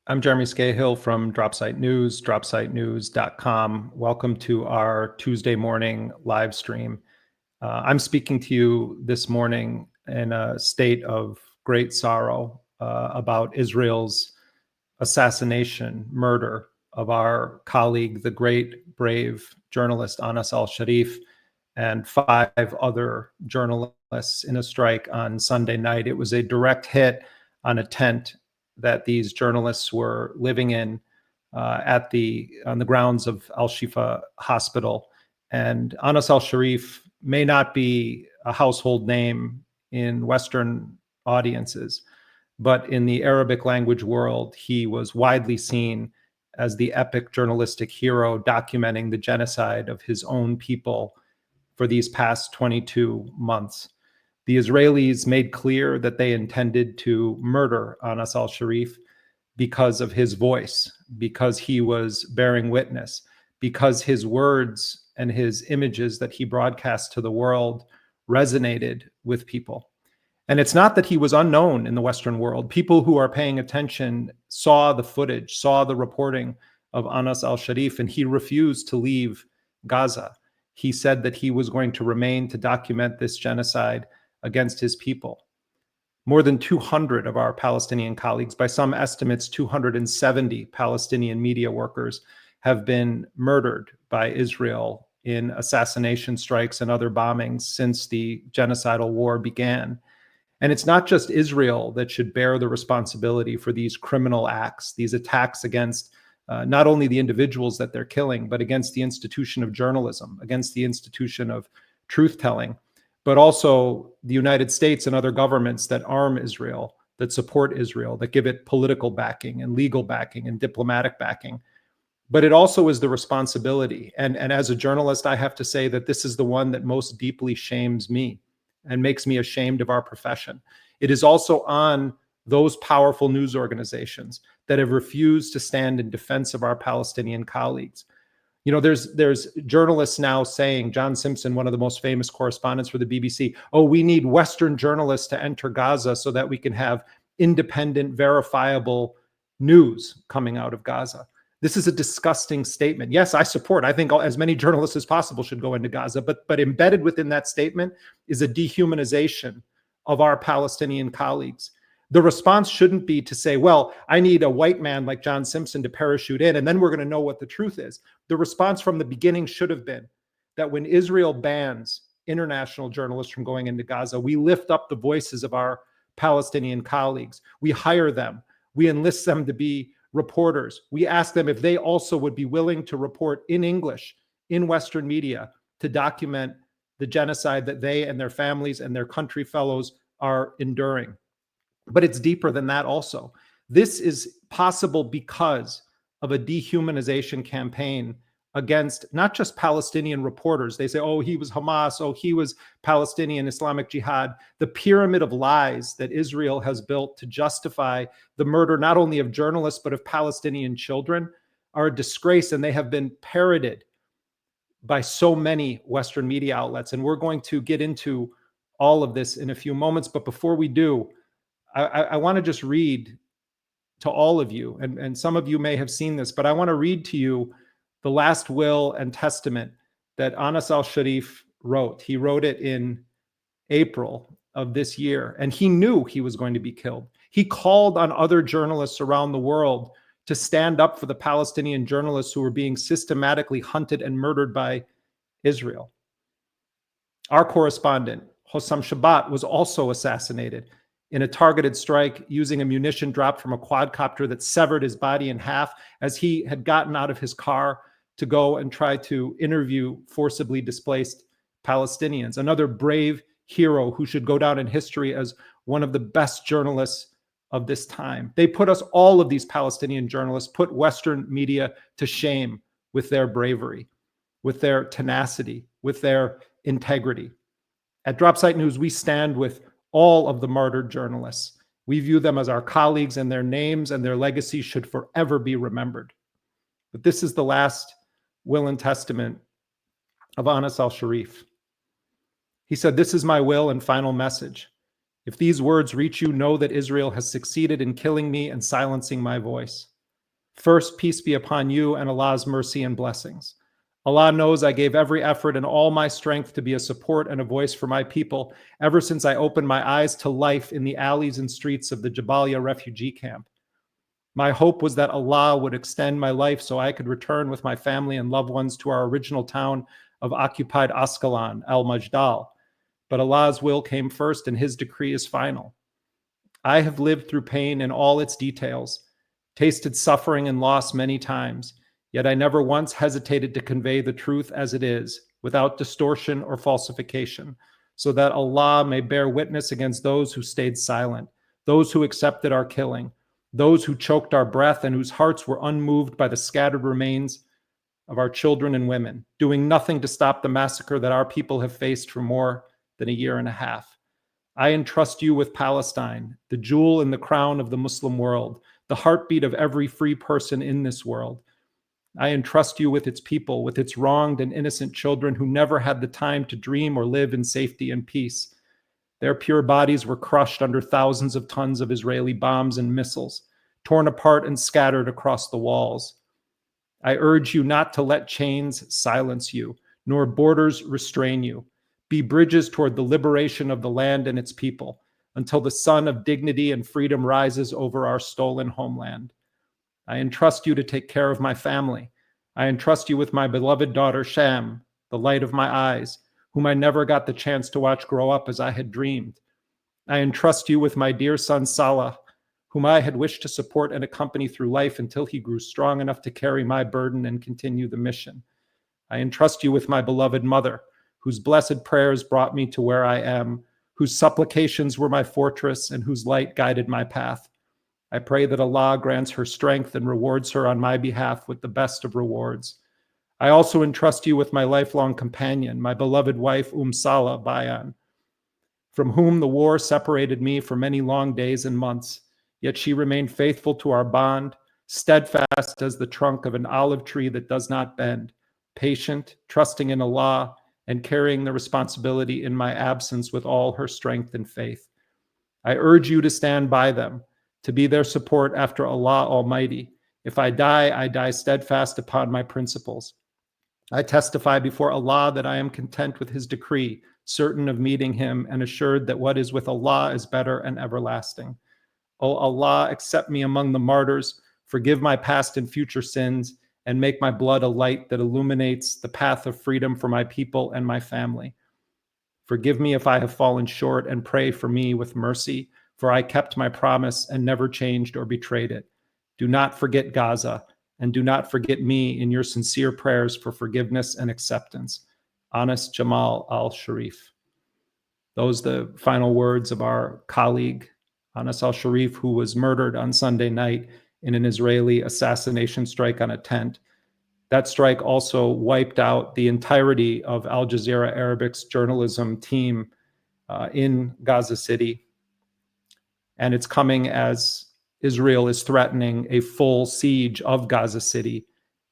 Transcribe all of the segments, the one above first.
I'm Jeremy Scahill from Dropsite News, dropsitenews.com. Welcome to our Tuesday morning live stream. I'm speaking to you this morning in a state of great sorrow about Israel's assassination, murder of our colleague, the great, brave journalist Anas al-Sharif, and 5 other journalists in a strike on Sunday night. It was a direct hit on a tent that these journalists were living in on the grounds of Al-Shifa Hospital. And Anas al-Sharif may not be a household name in Western audiences, but in the Arabic language world, he was widely seen as the epic journalistic hero documenting the genocide of his own people for these past 22 months. The Israelis made clear that they intended to murder Anas al-Sharif because of his voice, because he was bearing witness, because his words and his images that he broadcast to the world resonated with people. And it's not that he was unknown in the Western world. People who are paying attention saw the footage, saw the reporting of Anas al-Sharif, and he refused to leave Gaza. He said that he was going to remain to document this genocide against his people. More than 200 of our Palestinian colleagues, by some estimates, 270 Palestinian media workers have been murdered by Israel in assassination strikes and other bombings since the genocidal war began. And it's not just Israel that should bear the responsibility for these criminal acts, these attacks against not only the individuals that they're killing, but against the institution of journalism, against the institution of truth-telling, but also the United States and other governments that arm Israel, that support Israel, that give it political backing and legal backing and diplomatic backing. But it also is the responsibility. And as a journalist, I have to say that this is the one that most deeply shames me and makes me ashamed of our profession. It is also on those powerful news organizations that have refused to stand in defense of our Palestinian colleagues. You know, there's journalists now saying, John Simpson, one of the most famous correspondents for the BBC, oh, we need Western journalists to enter Gaza so that we can have independent, verifiable news coming out of Gaza. This is a disgusting statement. Yes, I think as many journalists as possible should go into Gaza, but embedded within that statement is a dehumanization of our Palestinian colleagues. The response shouldn't be to say, well, I need a white man like John Simpson to parachute in, and then we're going to know what the truth is. The response from the beginning should have been that when Israel bans international journalists from going into Gaza, we lift up the voices of our Palestinian colleagues. We hire them. We enlist them to be reporters. We ask them if they also would be willing to report in English, in Western media, to document the genocide that they and their families and their country fellows are enduring. But it's deeper than that also. This is possible because of a dehumanization campaign against not just Palestinian reporters. They say, oh, he was Hamas, oh, he was Palestinian Islamic Jihad. The pyramid of lies that Israel has built to justify the murder not only of journalists, but of Palestinian children are a disgrace, and they have been parroted by so many Western media outlets. And we're going to get into all of this in a few moments. But before we do, I want to just read to all of you, and some of you may have seen this, but I want to read to you the last will and testament that Anas al-Sharif wrote. He wrote it in April of this year, and he knew he was going to be killed. He called on other journalists around the world to stand up for the Palestinian journalists who were being systematically hunted and murdered by Israel. Our correspondent, Hossam Shabbat, was also assassinated in a targeted strike using a munition dropped from a quadcopter that severed his body in half as he had gotten out of his car to go and try to interview forcibly displaced Palestinians. Another brave hero who should go down in history as one of the best journalists of this time. They put us, all of these Palestinian journalists, put Western media to shame with their bravery, with their tenacity, with their integrity. At Dropsite News, we stand with all of the martyred journalists. We view them as our colleagues, and their names and their legacy should forever be remembered. But this is the last will and testament of Anas al-Sharif. He said, "This is my will and final message. If these words reach you, know that Israel has succeeded in killing me and silencing my voice. First, peace be upon you and Allah's mercy and blessings. Allah knows I gave every effort and all my strength to be a support and a voice for my people ever since I opened my eyes to life in the alleys and streets of the Jabalia refugee camp. My hope was that Allah would extend my life so I could return with my family and loved ones to our original town of occupied Ascalon, Al-Majdal. But Allah's will came first and his decree is final. I have lived through pain in all its details, tasted suffering and loss many times, yet I never once hesitated to convey the truth as it is, without distortion or falsification, so that Allah may bear witness against those who stayed silent, those who accepted our killing, those who choked our breath and whose hearts were unmoved by the scattered remains of our children and women, doing nothing to stop the massacre that our people have faced for more than a year and a half. I entrust you with Palestine, the jewel in the crown of the Muslim world, the heartbeat of every free person in this world. I entrust you with its people, with its wronged and innocent children who never had the time to dream or live in safety and peace. Their pure bodies were crushed under thousands of tons of Israeli bombs and missiles, torn apart and scattered across the walls. I urge you not to let chains silence you, nor borders restrain you. Be bridges toward the liberation of the land and its people, until the sun of dignity and freedom rises over our stolen homeland. I entrust you to take care of my family. I entrust you with my beloved daughter, Sham, the light of my eyes, whom I never got the chance to watch grow up as I had dreamed. I entrust you with my dear son, Salah, whom I had wished to support and accompany through life until he grew strong enough to carry my burden and continue the mission. I entrust you with my beloved mother, whose blessed prayers brought me to where I am, whose supplications were my fortress, and whose light guided my path. I pray that Allah grants her strength and rewards her on my behalf with the best of rewards. I also entrust you with my lifelong companion, my beloved wife, Salah Bayan, from whom the war separated me for many long days and months, yet she remained faithful to our bond, steadfast as the trunk of an olive tree that does not bend, patient, trusting in Allah, and carrying the responsibility in my absence with all her strength and faith. I urge you to stand by them, to be their support after Allah Almighty. If I die steadfast upon my principles. I testify before Allah that I am content with his decree, certain of meeting him, and assured that what is with Allah is better and everlasting. O Allah, accept me among the martyrs, forgive my past and future sins, and make my blood a light that illuminates the path of freedom for my people and my family. Forgive me if I have fallen short, and pray for me with mercy, for I kept my promise and never changed or betrayed it. Do not forget Gaza, and do not forget me in your sincere prayers for forgiveness and acceptance. Honest Jamal al-Sharif. Those are the final words of our colleague, Anas al-Sharif, who was murdered on Sunday night in an Israeli assassination strike on a tent. That strike also wiped out the entirety of Al Jazeera Arabic's journalism team in Gaza City. And it's coming as Israel is threatening a full siege of Gaza City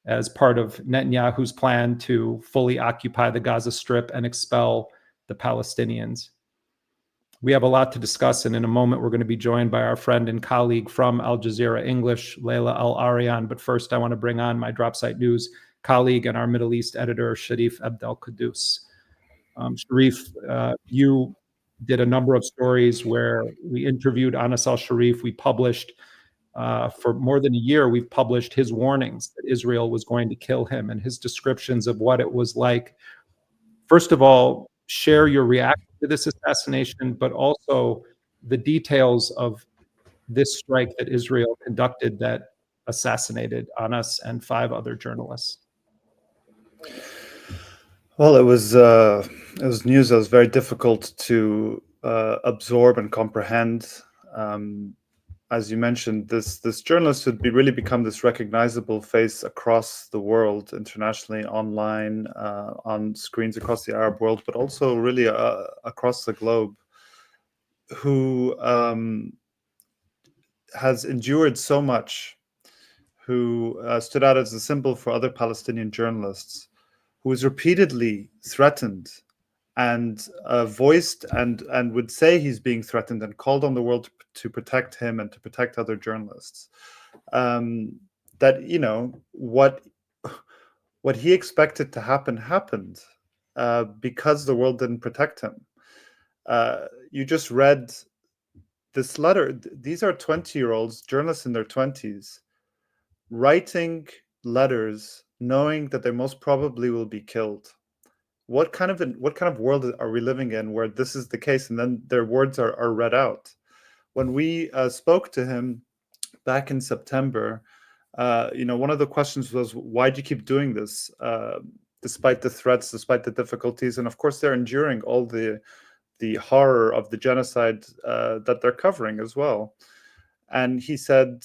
as part of Netanyahu's plan to fully occupy the Gaza Strip and expel the Palestinians. We have a lot to discuss, and in a moment we're going to be joined by our friend and colleague from Al Jazeera English, Laila Al-Arian. But first, I want to bring on my Dropsite News colleague and our Middle East editor, Abdel Kouddous. Sharif, you did a number of stories where we interviewed Anas al-Sharif. We published, for more than a year, we've published his warnings that Israel was going to kill him and his descriptions of what it was like. First of all, share your reaction to this assassination, but also the details of this strike that Israel conducted that assassinated Anas and 5 other journalists. Well, it was news that was very difficult to absorb and comprehend. As you mentioned, this journalist had really become this recognizable face across the world, internationally, online, on screens across the Arab world, but also really across the globe, who has endured so much, who stood out as a symbol for other Palestinian journalists, who was repeatedly threatened and voiced and would say he's being threatened and called on the world to protect him and to protect other journalists. that, what he expected to happen happened, because the world didn't protect him. You just read this letter. These are 20-year-olds, journalists in their 20s, writing letters knowing that they most probably will be killed. What kind of world are we living in where this is the case, and then their words are read out? When we spoke to him back in September, one of the questions was, why do you keep doing this, despite the threats, despite the difficulties? And of course, they're enduring all the horror of the genocide that they're covering as well. And he said,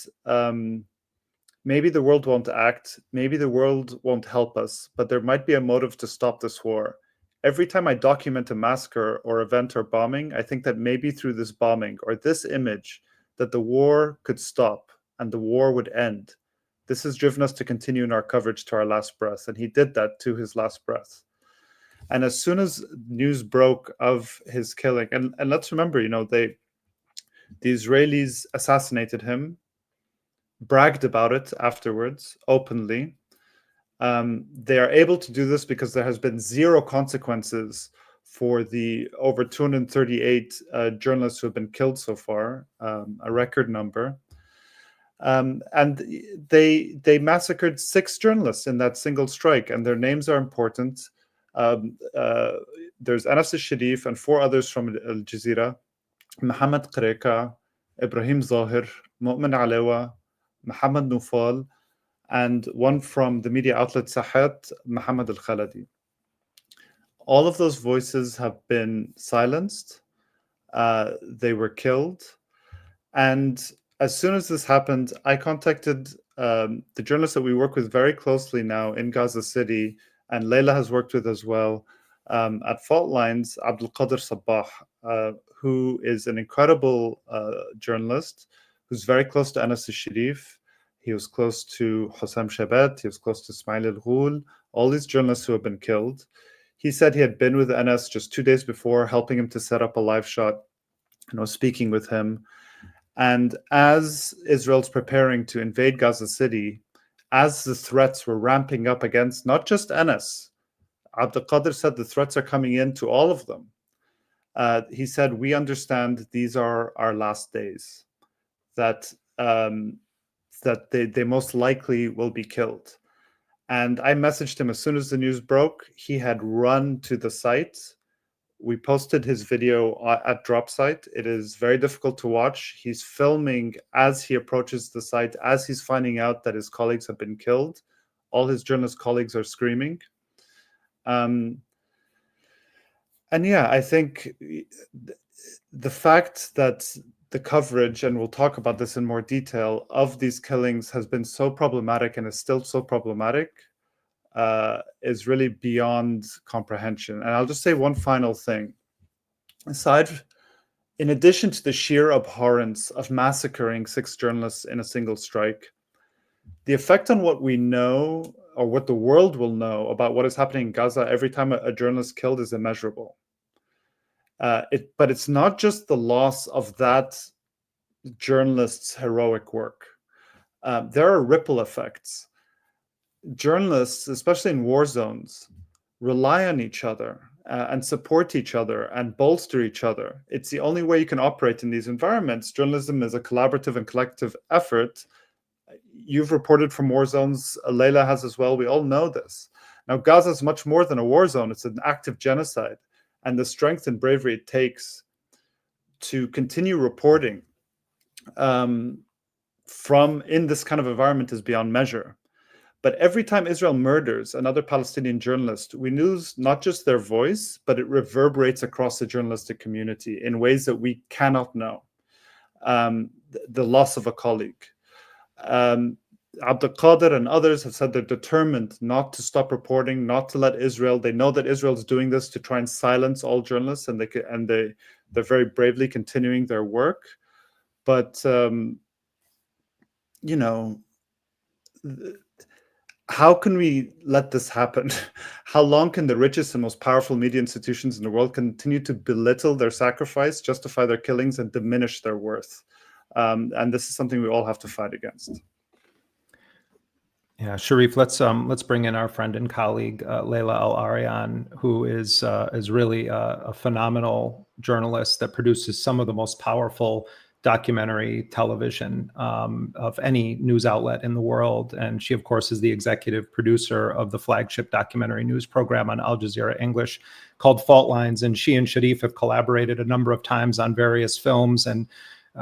maybe the world won't act, maybe the world won't help us, but there might be a motive to stop this war. Every time I document a massacre or event or bombing, I think that maybe through this bombing or this image, that the war could stop and the war would end. This has driven us to continue in our coverage to our last breath. And he did that to his last breath. And as soon as news broke of his killing, and let's remember, the Israelis assassinated him, bragged about it afterwards openly. They are able to do this because there has been zero consequences for the over 238 journalists who have been killed so far, a record number. And they massacred 6 journalists in that single strike, and their names are important. There's Anas al-Sharif and 4 others from Jazeera: Mohammed Qareka, Ibrahim Zahir, Mu'min Alawa, Mohammed Nufal, and one from the media outlet Sahat, Mohammed al-Khaladi. All of those voices have been silenced. They were killed. And as soon as this happened, I contacted the journalists that we work with very closely now in Gaza City, and Laila has worked with as well, at Fault Lines, Abdel Sabah, who is an incredible journalist who's very close to Anas al-Sharif. He was close to Hossam Shabat. He was close to Ismail al-Ghul, all these journalists who have been killed. He said he had been with Anas just 2 days before, helping him to set up a live shot, speaking with him. And as Israel's preparing to invade Gaza City, as the threats were ramping up against not just Anas, Abdel Qadir said the threats are coming in to all of them. He said, we understand these are our last days, that they most likely will be killed. And I messaged him as soon as the news broke. He had run to the site. We posted his video at Drop Site. It is very difficult to watch. He's filming as he approaches the site, as he's finding out that his colleagues have been killed. All his journalist colleagues are screaming. And yeah, I think the fact that the coverage, and we'll talk about this in more detail, of these killings has been so problematic and is still so problematic, is really beyond comprehension. And I'll just say one final thing. In addition to the sheer abhorrence of massacring 6 journalists in a single strike, the effect on what we know, or what the world will know about what is happening in Gaza every time a journalist killed, is immeasurable. But it's not just the loss of that journalist's heroic work. There are ripple effects. Journalists, especially in war zones, rely on each other and support each other and bolster each other. It's the only way you can operate in these environments. Journalism is a collaborative and collective effort. You've reported from war zones. Laila has as well. We all know this. Now, Gaza is much more than a war zone. It's an active genocide. And the strength and bravery it takes to continue reporting from in this kind of environment is beyond measure. But every time Israel murders another Palestinian journalist, we lose not just their voice, but it reverberates across the journalistic community in ways that we cannot know. The loss of a colleague. Abdel Qadir and others have said they're determined not to stop reporting, not to let Israel. They know that Israel is doing this to try and silence all journalists, and they're very bravely continuing their work. But how can we let this happen? How long can the richest and most powerful media institutions in the world continue to belittle their sacrifice, justify their killings, and diminish their worth? And this is something we all have to fight against. Yeah, Sharif, let's bring in our friend and colleague Laila Al-Arian, who is really a phenomenal journalist that produces some of the most powerful documentary television of any news outlet in the world. And she, of course, is the executive producer of the flagship documentary news program on Al Jazeera English called Fault Lines. And she and Sharif have collaborated a number of times on various films, and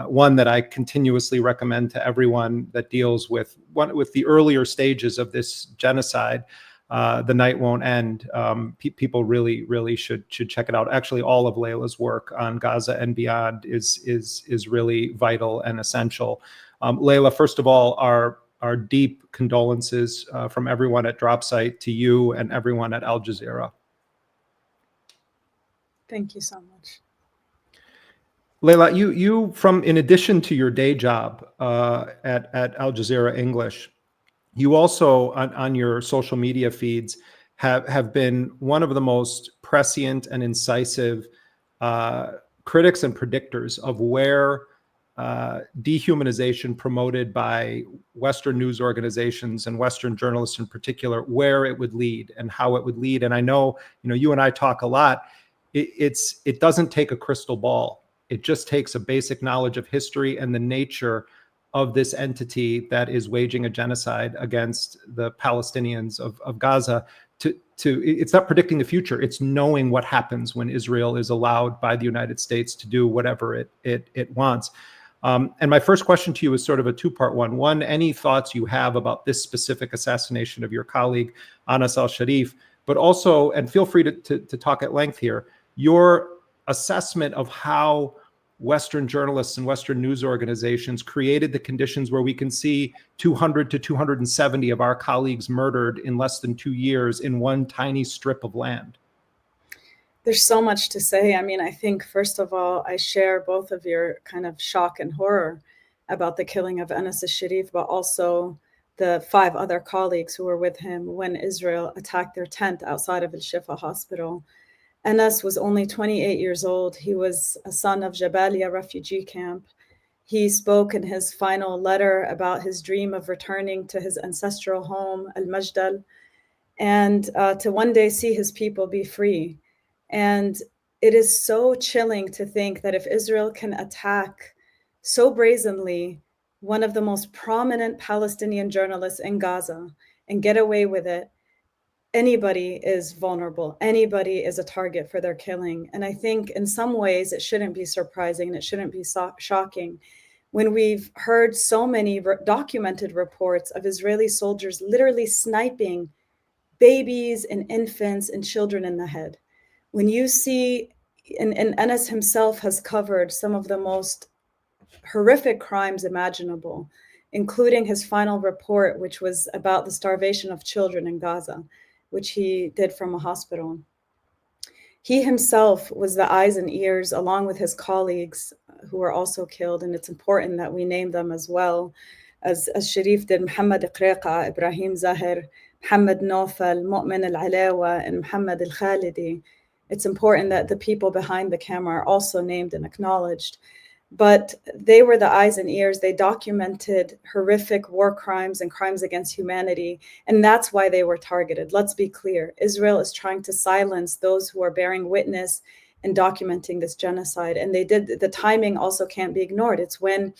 one that I continuously recommend to everyone that deals with the earlier stages of this genocide, The Night Won't End. People really should check it out. Actually, all of Laila's work on Gaza and beyond is really vital and essential. Laila, first of all, our deep condolences from everyone at Dropsite to you and everyone at Al Jazeera. Thank you so much. Laila, you in addition to your day job at Al Jazeera English, you also on your social media feeds have been one of the most prescient and incisive critics and predictors of where dehumanization promoted by Western news organizations and Western journalists in particular, where it would lead and how it would lead. And I know, you and I talk a lot. It doesn't take a crystal ball. It just takes a basic knowledge of history and the nature of this entity that is waging a genocide against the Palestinians of Gaza. It's not predicting the future. It's knowing what happens when Israel is allowed by the United States to do whatever it wants. And my first question to you is sort of a two-part one. One, any thoughts you have about this specific assassination of your colleague, Anas al-Sharif, but also, and feel free to talk at length here, your assessment of how Western journalists and Western news organizations created the conditions where we can see 200 to 270 of our colleagues murdered in less than 2 years in one tiny strip of land. There's so much to say. I mean, I think, first of all, I share both of your kind of shock and horror about the killing of Anas al-Sharif, but also the 5 other colleagues who were with him when Israel attacked their tent outside of Al-Shifa hospital. Anas was only 28 years old. He was a son of Jabalia refugee camp. He spoke in his final letter about his dream of returning to his ancestral home, Al-Majdal, and to one day see his people be free. And it is so chilling to think that if Israel can attack so brazenly one of the most prominent Palestinian journalists in Gaza and get away with it, anybody is vulnerable. Anybody is a target for their killing. And I think in some ways it shouldn't be surprising and it shouldn't be shocking when we've heard so many documented reports of Israeli soldiers literally sniping babies and infants and children in the head. When you see, and Anas himself has covered some of the most horrific crimes imaginable, including his final report, which was about the starvation of children in Gaza, which he did from a hospital. He himself was the eyes and ears, along with his colleagues who were also killed. And it's important that we name them as well, as Sharif did, Muhammad Iqriqa, Ibrahim Zahir, Muhammad Nofal, Mu'min al-Alawa, and Muhammad al-Khalidi. It's important that the people behind the camera are also named and acknowledged. But they were the eyes and ears. They documented horrific war crimes and crimes against humanity. And that's why they were targeted. Let's be clear. Israel is trying to silence those who are bearing witness and documenting this genocide. And they did. The timing also can't be ignored. It's when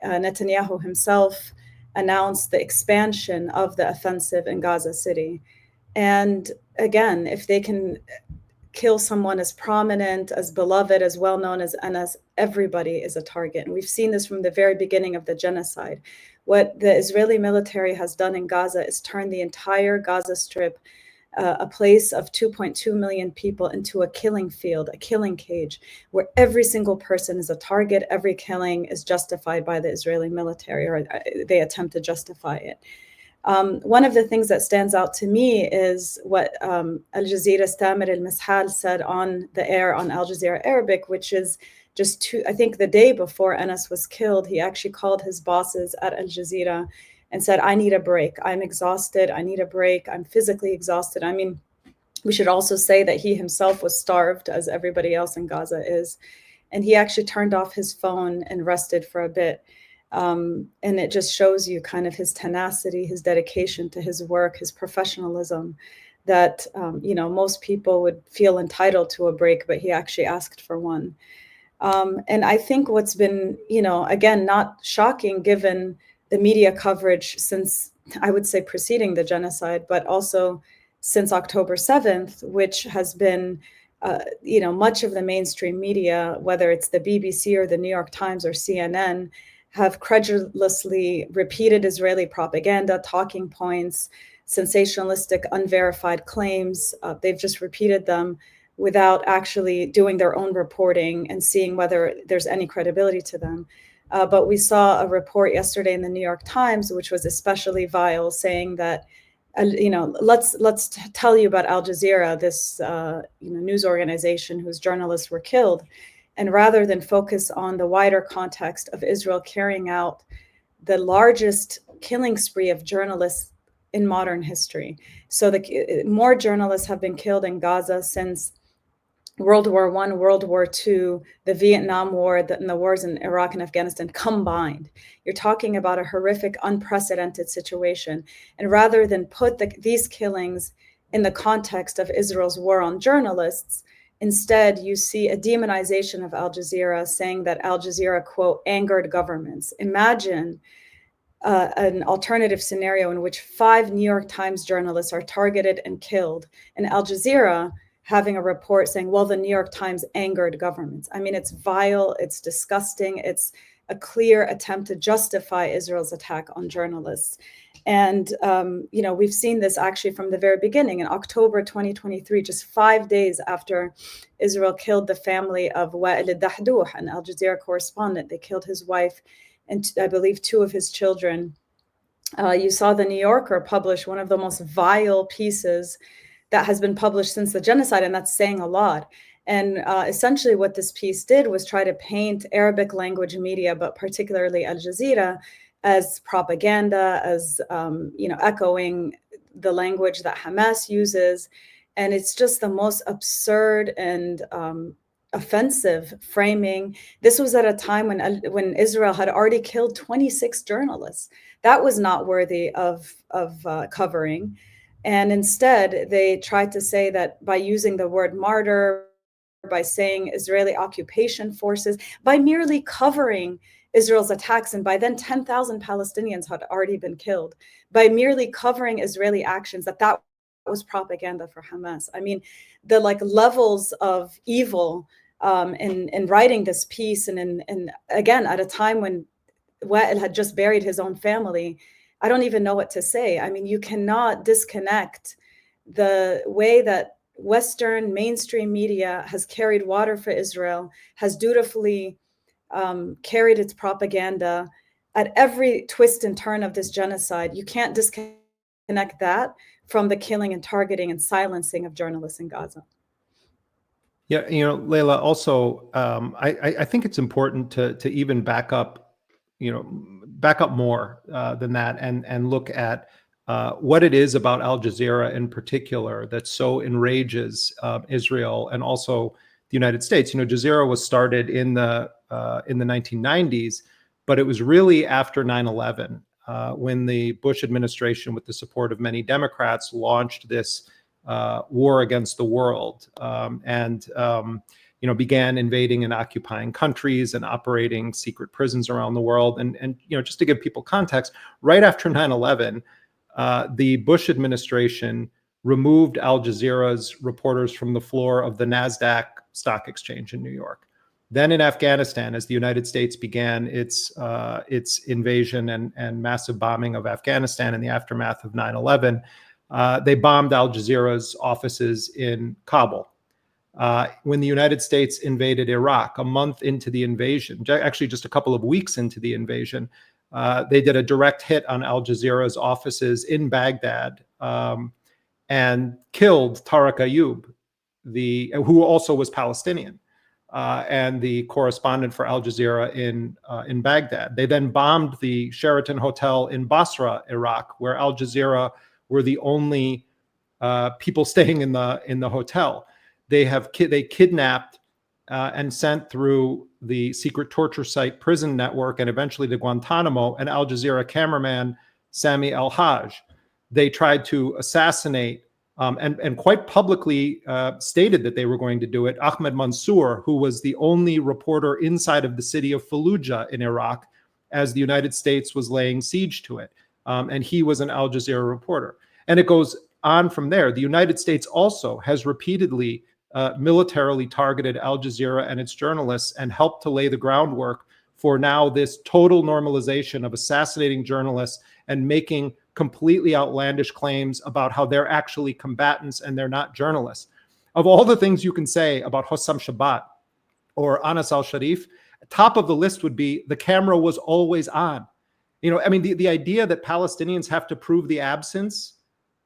Netanyahu himself announced the expansion of the offensive in Gaza City. And again, if they can kill someone as prominent, as beloved, as well-known as Anas, everybody is a target. And we've seen this from the very beginning of the genocide. What the Israeli military has done in Gaza is turn the entire Gaza Strip, a place of 2.2 million people, into a killing field, a killing cage, where every single person is a target. Every killing is justified by the Israeli military, or they attempt to justify it. One of the things that stands out to me is what Al Jazeera's Tamer al-Mishal said on the air on Al Jazeera Arabic, which is I think the day before Anas was killed, he actually called his bosses at Al Jazeera and said, I need a break. I'm exhausted. I need a break. I'm physically exhausted. I mean, we should also say that he himself was starved, as everybody else in Gaza is. And he actually turned off his phone and rested for a bit. And it just shows you kind of his tenacity, his dedication to his work, his professionalism, that, most people would feel entitled to a break, but he actually asked for one. And I think what's been, again, not shocking given the media coverage since, I would say, preceding the genocide, but also since October 7th, which has been, much of the mainstream media, whether it's the BBC or the New York Times or CNN, have credulously repeated Israeli propaganda, talking points, sensationalistic, unverified claims. They've just repeated them without actually doing their own reporting and seeing whether there's any credibility to them. But we saw a report yesterday in the New York Times, which was especially vile, saying that, let's tell you about Al Jazeera, this news organization whose journalists were killed. And rather than focus on the wider context of Israel carrying out the largest killing spree of journalists in modern history. So more journalists have been killed in Gaza since World War I, World War II, the Vietnam War, and the wars in Iraq and Afghanistan combined. You're talking about a horrific, unprecedented situation. And rather than put these killings in the context of Israel's war on journalists, instead, you see a demonization of Al Jazeera, saying that Al Jazeera, quote, angered governments. Imagine an alternative scenario in which 5 New York Times journalists are targeted and killed, and Al Jazeera having a report saying, well, the New York Times angered governments. I mean, it's vile, it's disgusting, it's a clear attempt to justify Israel's attack on journalists. And, we've seen this actually from the very beginning. In October 2023, just 5 days after Israel killed the family of Wael al-Dahdouh, an Al Jazeera correspondent, they killed his wife and I believe 2 of his children. You saw the New Yorker publish one of the most vile pieces that has been published since the genocide, and that's saying a lot. And essentially what this piece did was try to paint Arabic language media, but particularly Al Jazeera, as propaganda, as echoing the language that Hamas uses. And it's just the most absurd and offensive framing. This was at a time when Israel had already killed 26 journalists. That was not worthy of covering. And instead, they tried to say that by using the word martyr, by saying Israeli occupation forces, by merely covering Israel's attacks, and by then 10,000 Palestinians had already been killed, by merely covering Israeli actions, that was propaganda for Hamas. I mean, the levels of evil in writing this piece, and again, at a time when Wael had just buried his own family, I don't even know what to say. I mean, you cannot disconnect the way that Western mainstream media has carried water for Israel, has dutifully carried its propaganda at every twist and turn of this genocide. You can't disconnect that from the killing and targeting and silencing of journalists in Gaza. Yeah, Laila, also, I think it's important to even back up more than that, and look at what it is about Al Jazeera in particular that so enrages Israel and also the United States. Jazeera was started in the 1990s, but it was really after 9/11 when the Bush administration, with the support of many Democrats, launched this war against the world, and began invading and occupying countries and operating secret prisons around the world. And just to give people context, right after 9/11, the Bush administration removed Al Jazeera's reporters from the floor of the NASDAQ stock exchange in New York. Then in Afghanistan, as the United States began its invasion and massive bombing of Afghanistan in the aftermath of 9/11, they bombed Al Jazeera's offices in Kabul. When the United States invaded Iraq, a month into the invasion, actually just a couple of weeks into the invasion, they did a direct hit on Al Jazeera's offices in Baghdad and killed Tariq Ayoub, who also was Palestinian, and the correspondent for Al Jazeera in Baghdad. They then bombed the Sheraton Hotel in Basra, Iraq, where Al Jazeera were the only people staying in the hotel. They kidnapped and sent through the secret torture site prison network and eventually to Guantanamo, an Al Jazeera cameraman, Sami El-Haj. They tried to assassinate and quite publicly stated that they were going to do it, Ahmed Mansour, who was the only reporter inside of the city of Fallujah in Iraq as the United States was laying siege to it. And he was an Al Jazeera reporter. And it goes on from there. The United States also has repeatedly militarily targeted Al Jazeera and its journalists and helped to lay the groundwork for now this total normalization of assassinating journalists and making completely outlandish claims about how they're actually combatants and they're not journalists. Of all the things you can say about Hossam Shabat or Anas al-Sharif, top of the list would be the camera was always on. You know, I mean, the idea that Palestinians have to prove the absence,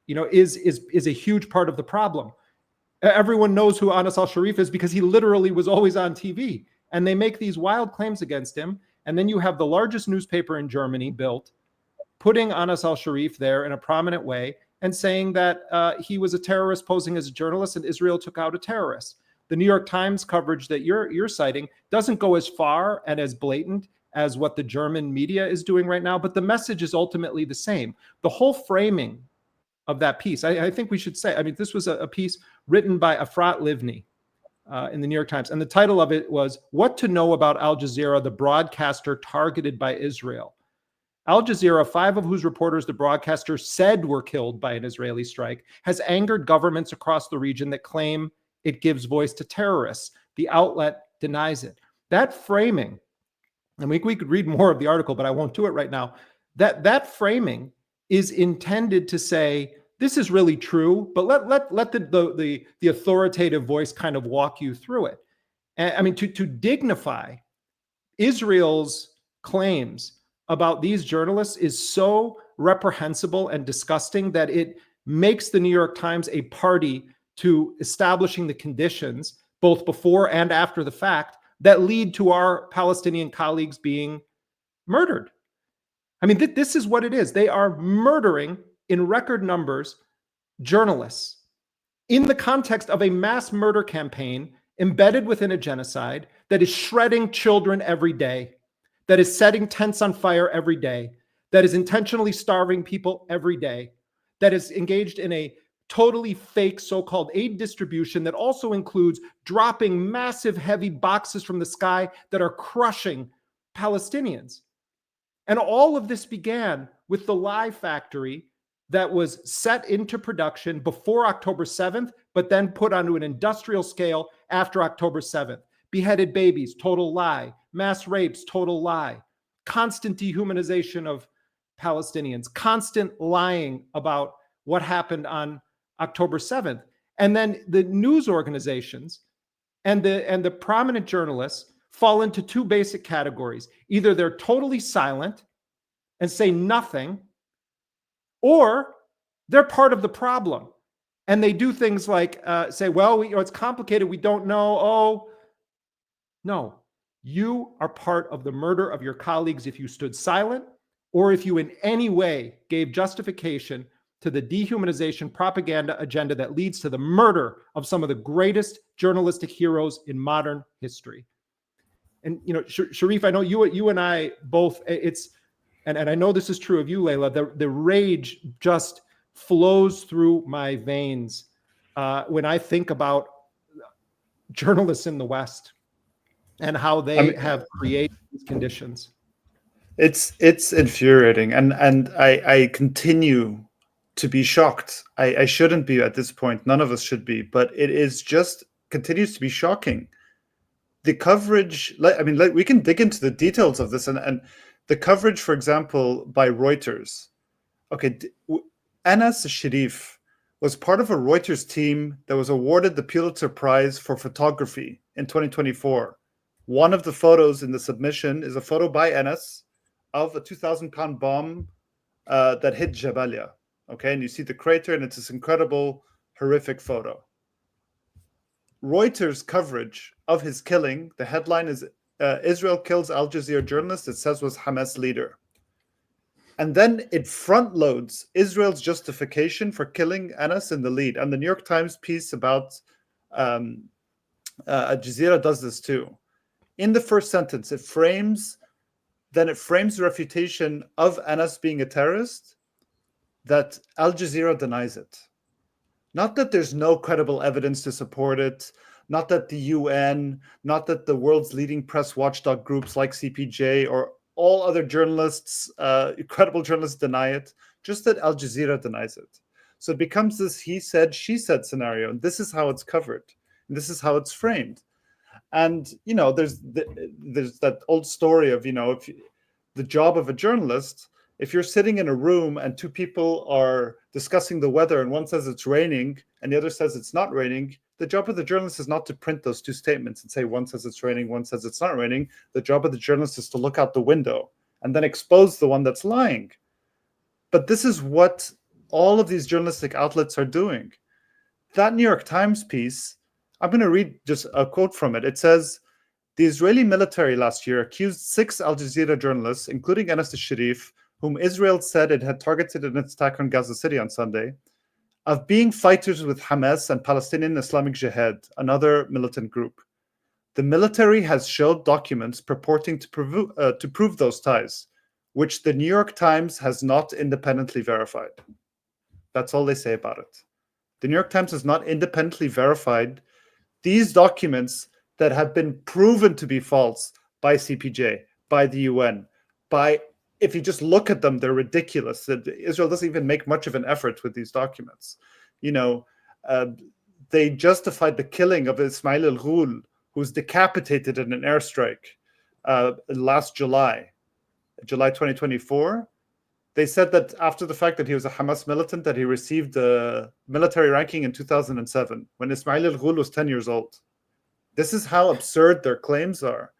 you know, is a huge part of the problem. Everyone knows who Anas al-Sharif is because he literally was always on TV. And they make these wild claims against him. And then you have the largest newspaper in Germany, Bild, putting Anas al-Sharif there in a prominent way and saying that he was a terrorist posing as a journalist and Israel took out a terrorist. The New York Times coverage that you're citing doesn't go as far and as blatant as what the German media is doing right now, but the message is ultimately the same. The whole framing of that piece, I think we should say, I mean, this was a piece written by Ephrat Livni in the New York Times, and the title of it was "What to Know About Al Jazeera, the Broadcaster Targeted by Israel." Al Jazeera, 5 of whose reporters the broadcaster said were killed by an Israeli strike, has angered governments across the region that claim it gives voice to terrorists. The outlet denies it. That framing, and we could read more of the article, but I won't do it right now. That framing is intended to say, this is really true, but let the authoritative voice kind of walk you through it. And I mean, to dignify Israel's claims about these journalists is so reprehensible and disgusting that it makes the New York Times a party to establishing the conditions, both before and after the fact, that lead to our Palestinian colleagues being murdered. I mean, this is what it is. They are murdering in record numbers journalists in the context of a mass murder campaign embedded within a genocide that is shredding children every day, that is setting tents on fire every day, that is intentionally starving people every day, that is engaged in a totally fake so-called aid distribution that also includes dropping massive heavy boxes from the sky that are crushing Palestinians. And all of this began with the lie factory that was set into production before October 7th, but then put onto an industrial scale after October 7th. Beheaded babies, total lie. Mass rapes, total lie. Constant dehumanization of Palestinians. Constant lying about what happened on October 7th. And then the news organizations and the prominent journalists fall into 2 basic categories. Either they're totally silent and say nothing, or they're part of the problem. And they do things like say, well, it's complicated. We don't know. Oh, no. You are part of the murder of your colleagues if you stood silent or if you in any way gave justification to the dehumanization propaganda agenda that leads to the murder of some of the greatest journalistic heroes in modern history. And, you know, Sharif, I know you and I both, and I know this is true of you, Laila, the rage just flows through my veins when I think about journalists in the West and how they have created these conditions. It's infuriating, and I continue to be shocked. I shouldn't be at this point. None of us should be, but it is just continues to be shocking. The coverage, we can dig into the details of this, and the coverage, for example, by Reuters. Okay, Anas al-Sharif was part of a Reuters team that was awarded the Pulitzer Prize for photography in 2024. One of the photos in the submission is a photo by Anas of a 2,000-pound bomb that hit Jabalia. Okay, and you see the crater, and it's this incredible, horrific photo. Reuters coverage of his killing, the headline is Israel kills Al Jazeera journalist it says was Hamas leader. And then it front loads Israel's justification for killing Anas in the lead. And the New York Times piece about Al Jazeera does this too. In the first sentence, it frames the refutation of Anas being a terrorist that Al Jazeera denies it. Not that there's no credible evidence to support it, not that the UN, not that the world's leading press watchdog groups like CPJ or all other journalists, credible journalists deny it, just that Al Jazeera denies it. So it becomes this he said, she said scenario. And this is how it's covered. And this is how it's framed. And, there's that old story of, if the job of a journalist, if you're sitting in a room and two people are discussing the weather and one says it's raining and the other says it's not raining, the job of the journalist is not to print those two statements and say one says it's raining, one says it's not raining. The job of the journalist is to look out the window and then expose the one that's lying. But this is what all of these journalistic outlets are doing. That New York Times piece, I'm going to read just a quote from it. It says, the Israeli military last year accused 6 Al Jazeera journalists, including Anas al-Sharif, whom Israel said it had targeted in its attack on Gaza City on Sunday, of being fighters with Hamas and Palestinian Islamic Jihad, another militant group. The military has showed documents purporting to prove those ties, which the New York Times has not independently verified. That's all they say about it. The New York Times has not independently verified these documents that have been proven to be false by CPJ, by the UN, if you just look at them, they're ridiculous. Israel doesn't even make much of an effort with these documents. They justified the killing of Ismail al-Ghul, who was decapitated in an airstrike last July 2024. They said that after the fact that he was a Hamas militant, that he received a military ranking in 2007, when Ismail al-Ghul was 10 years old. This is how absurd their claims are.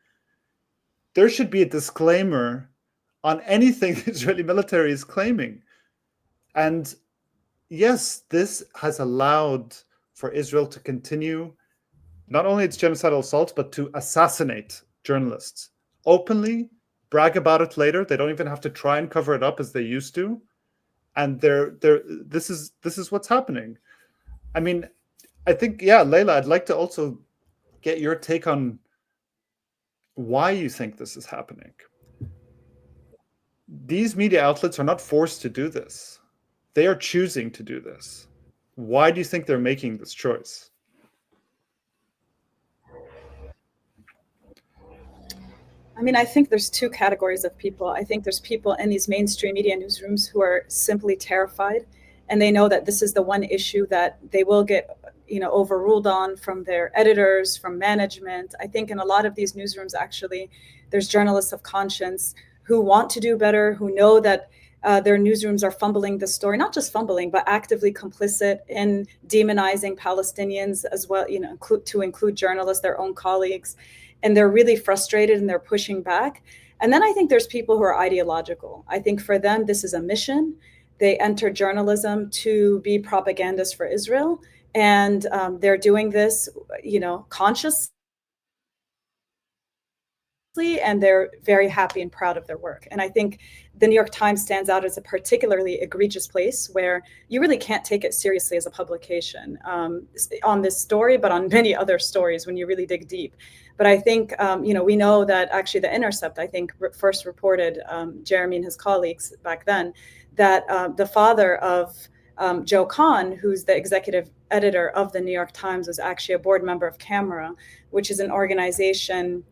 There should be a disclaimer on anything the Israeli military is claiming. And yes, this has allowed for Israel to continue not only its genocidal assaults, but to assassinate journalists openly, brag about it later. They don't even have to try and cover it up as they used to. And this is what's happening. I mean, I think, Laila, I'd like to also get your take on why you think this is happening. These media outlets are not forced to do this. They are choosing to do this. Why do you think they're making this choice? I mean, I think there's two categories of people. I think there's people in these mainstream media newsrooms who are simply terrified, and they know that this is the one issue that they will get, overruled on from their editors, from management. I think in a lot of these newsrooms, actually, there's journalists of conscience who want to do better, who know that their newsrooms are fumbling the story, not just fumbling, but actively complicit in demonizing Palestinians as well, to include journalists, their own colleagues. And they're really frustrated and they're pushing back. And then I think there's people who are ideological. I think for them, this is a mission. They enter journalism to be propagandists for Israel. And they're doing this, consciously, and they're very happy and proud of their work. And I think the New York Times stands out as a particularly egregious place where you really can't take it seriously as a publication on this story, but on many other stories when you really dig deep. But I think, we know that actually The Intercept, I think, first reported, Jeremy and his colleagues back then, that the father of Joe Kahn, who's the executive editor of the New York Times, was actually a board member of Camera, which is an organization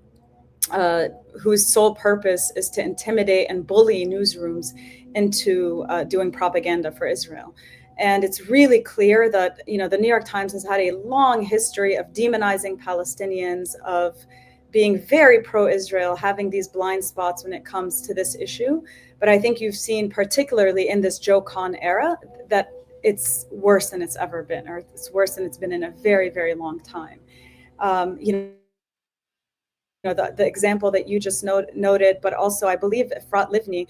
whose sole purpose is to intimidate and bully newsrooms into doing propaganda for Israel. And it's really clear that, the New York Times has had a long history of demonizing Palestinians, of being very pro-Israel, having these blind spots when it comes to this issue. But I think you've seen, particularly in this Joe Kahn era, that it's worse than it's ever been, or it's worse than it's been in a very, very long time. The example that you just noted, but also I believe Ephrat Livni,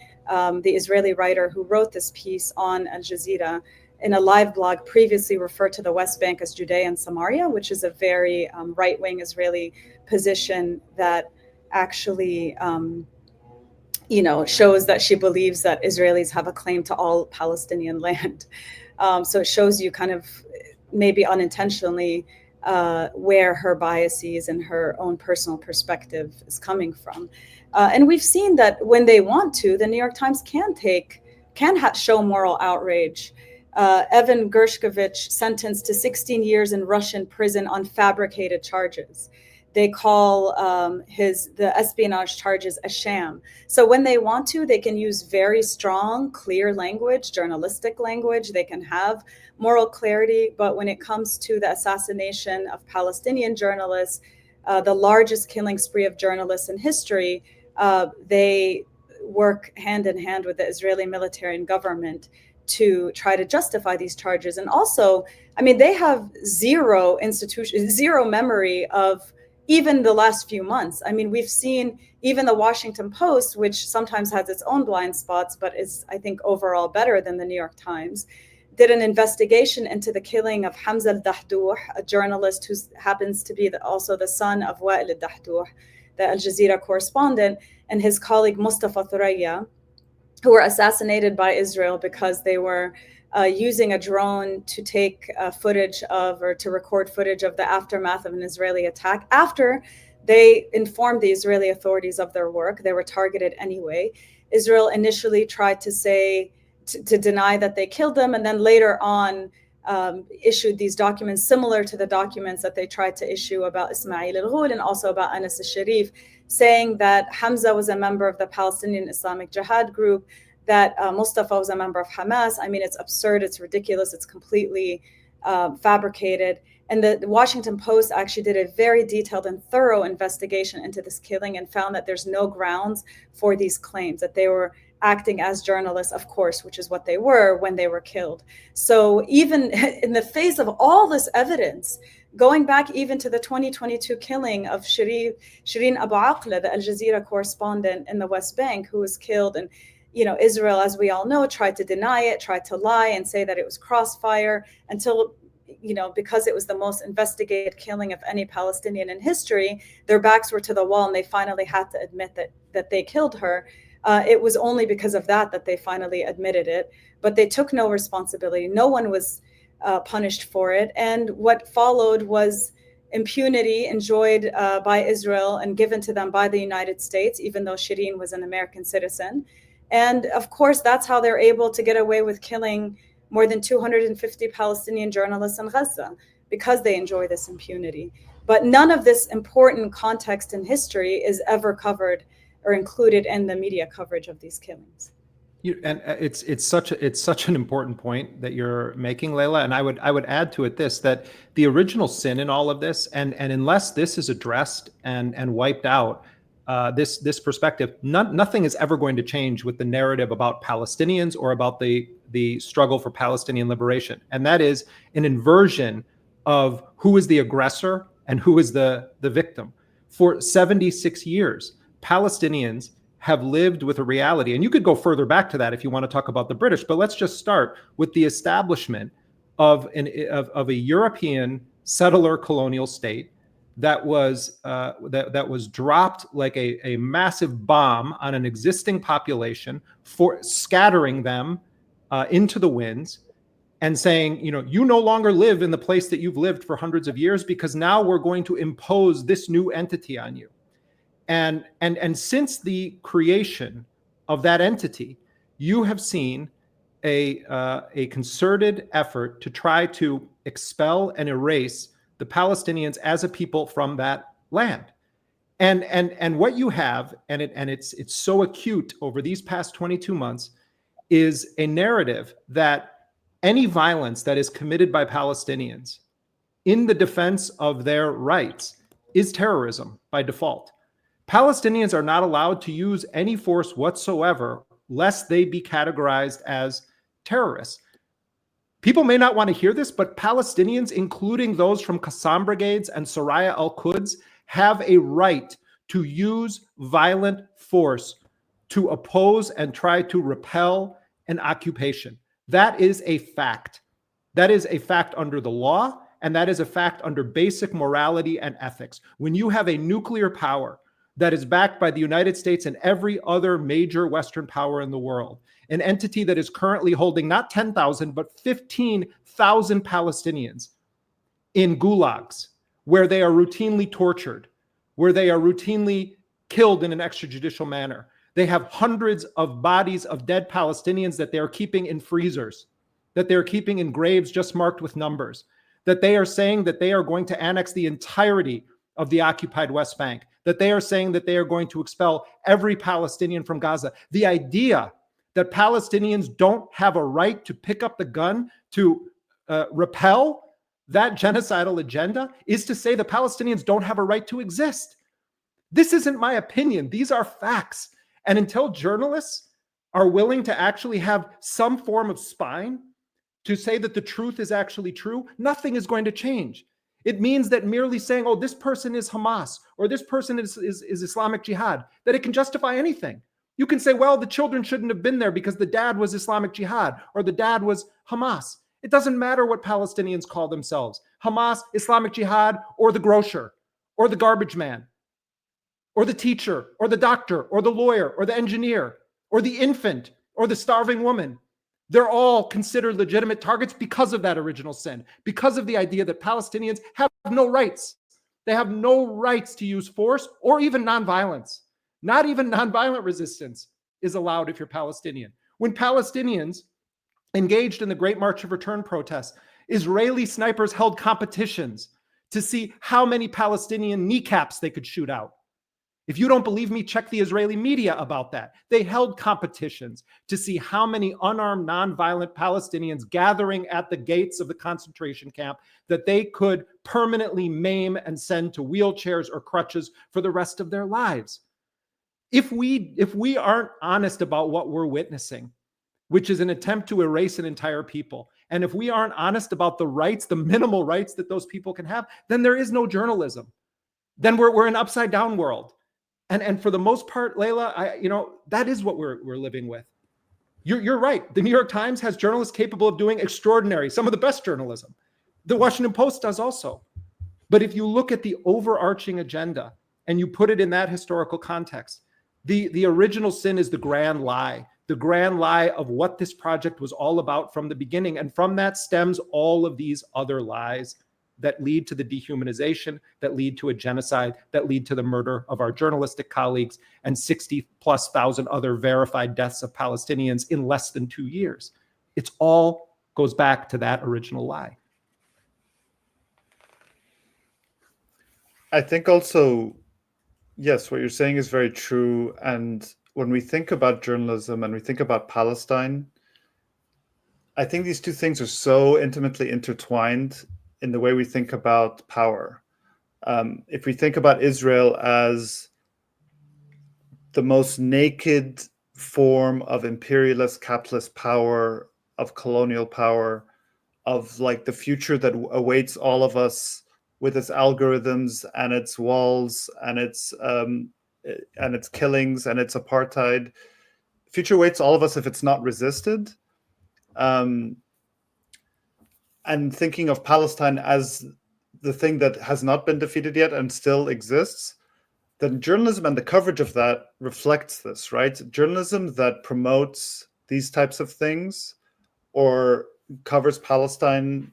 the Israeli writer who wrote this piece on Al Jazeera, in a live blog previously referred to the West Bank as Judea and Samaria, which is a very right-wing Israeli position that actually, shows that she believes that Israelis have a claim to all Palestinian land. So it shows you kind of maybe unintentionally where her biases and her own personal perspective is coming from. And we've seen that when they want to, the New York Times can show moral outrage. Evan Gershkovich sentenced to 16 years in Russian prison on fabricated charges. They call the espionage charges a sham. So when they want to, they can use very strong, clear language, journalistic language. They can have moral clarity. But when it comes to the assassination of Palestinian journalists, the largest killing spree of journalists in history, they work hand in hand with the Israeli military and government to try to justify these charges. And also, I mean, they have zero memory of even the last few months. I mean, we've seen even the Washington Post, which sometimes has its own blind spots, but is, I think, overall better than the New York Times, did an investigation into the killing of Hamza al-Dahdouh, a journalist who happens to be also the son of Wael al-Dahdouh, the Al Jazeera correspondent, and his colleague Mustafa Thuraya, who were assassinated by Israel because they were using a drone to take footage of, or to record footage of, the aftermath of an Israeli attack. After they informed the Israeli authorities of their work, they were targeted anyway. Israel initially tried to say, to deny that they killed them, and then later on issued these documents similar to the documents that they tried to issue about Ismail al-Ghul and also about Anas al-Sharif, saying that Hamza was a member of the Palestinian Islamic Jihad group, that Mustafa was a member of Hamas. I mean, it's absurd, it's ridiculous, it's completely fabricated. And the Washington Post actually did a very detailed and thorough investigation into this killing and found that there's no grounds for these claims, that they were acting as journalists, of course, which is what they were when they were killed. So even in the face of all this evidence, going back even to the 2022 killing of Shireen Abu Akleh, the Al Jazeera correspondent in the West Bank, who was killed, and Israel, as we all know, tried to deny it, tried to lie and say that it was crossfire until, because it was the most investigated killing of any Palestinian in history, their backs were to the wall and they finally had to admit that they killed her. It was only because of that they finally admitted it, but they took no responsibility. No one was punished for it. And what followed was impunity enjoyed by Israel and given to them by the United States, even though Shireen was an American citizen. And of course, that's how they're able to get away with killing more than 250 Palestinian journalists in Gaza, because they enjoy this impunity. But none of this important context in history is ever covered or included in the media coverage of these killings. It's such an important point that you're making, Laila. And I would add to it that the original sin in all of this, and unless this is addressed and wiped out, this perspective, nothing is ever going to change with the narrative about Palestinians or about the struggle for Palestinian liberation. And that is an inversion of who is the aggressor and who is the victim. For 76 years, Palestinians have lived with a reality, and you could go further back to that if you want to talk about the British, but let's just start with the establishment of a European settler colonial state that was dropped like a massive bomb on an existing population, for scattering them into the winds and saying, you no longer live in the place that you've lived for hundreds of years, because now we're going to impose this new entity on you. And since the creation of that entity, you have seen a concerted effort to try to expel and erase the Palestinians as a people from that land. And what you have, and it's so acute over these past 22 months, is a narrative that any violence that is committed by Palestinians in the defense of their rights is terrorism by default. Palestinians are not allowed to use any force whatsoever lest they be categorized as terrorists. People may not want to hear this, but Palestinians, including those from Qassam brigades and Soraya al-Quds, have a right to use violent force to oppose and try to repel an occupation. That is a fact. That is a fact under the law, and that is a fact under basic morality and ethics. When you have a nuclear power that is backed by the United States and every other major Western power in the world, an entity that is currently holding not 10,000, but 15,000 Palestinians in gulags where they are routinely tortured, where they are routinely killed in an extrajudicial manner. They have hundreds of bodies of dead Palestinians that they are keeping in freezers, that they're keeping in graves just marked with numbers, that they are saying that they are going to annex the entirety of the occupied West Bank, that they are saying that they are going to expel every Palestinian from Gaza. The idea that Palestinians don't have a right to pick up the gun to repel that genocidal agenda is to say the Palestinians don't have a right to exist. This isn't my opinion. These are facts. And until journalists are willing to actually have some form of spine to say that the truth is actually true, nothing is going to change. It means that merely saying, oh, this person is Hamas or this person is Islamic Jihad, that it can justify anything. You can say, well, the children shouldn't have been there because the dad was Islamic Jihad or the dad was Hamas. It doesn't matter what Palestinians call themselves, Hamas, Islamic Jihad, or the grocer, or the garbage man, or the teacher, or the doctor, or the lawyer, or the engineer, or the infant, or the starving woman. They're all considered legitimate targets because of that original sin, because of the idea that Palestinians have no rights. They have no rights to use force or even nonviolence. Not even nonviolent resistance is allowed if you're Palestinian. When Palestinians engaged in the Great March of Return protests, Israeli snipers held competitions to see how many Palestinian kneecaps they could shoot out. If you don't believe me, check the Israeli media about that. They held competitions to see how many unarmed, nonviolent Palestinians gathering at the gates of the concentration camp that they could permanently maim and send to wheelchairs or crutches for the rest of their lives. If we aren't honest about what we're witnessing, which is an attempt to erase an entire people, and if we aren't honest about the rights, the minimal rights that those people can have, then there is no journalism. Then we're an upside down world. And for the most part, Laila, that is what we're living with. You're right. The New York Times has journalists capable of doing extraordinary, some of the best journalism. The Washington Post does also. But if you look at the overarching agenda and you put it in that historical context, the original sin is the grand lie of what this project was all about from the beginning. And from that stems all of these other lies that lead to the dehumanization, that lead to a genocide, that lead to the murder of our journalistic colleagues and 60,000+ other verified deaths of Palestinians in less than 2 years. It's all goes back to that original lie. I think also, yes, what you're saying is very true. And when we think about journalism and we think about Palestine, I think these two things are so intimately intertwined in the way we think about power. If we think about Israel as the most naked form of imperialist capitalist power, of colonial power, of like the future that awaits all of us with its algorithms and its walls and its killings and its apartheid, future awaits all of us if it's not resisted. And thinking of Palestine as the thing that has not been defeated yet and still exists, then journalism and the coverage of that reflects this, right? Journalism that promotes these types of things or covers Palestine,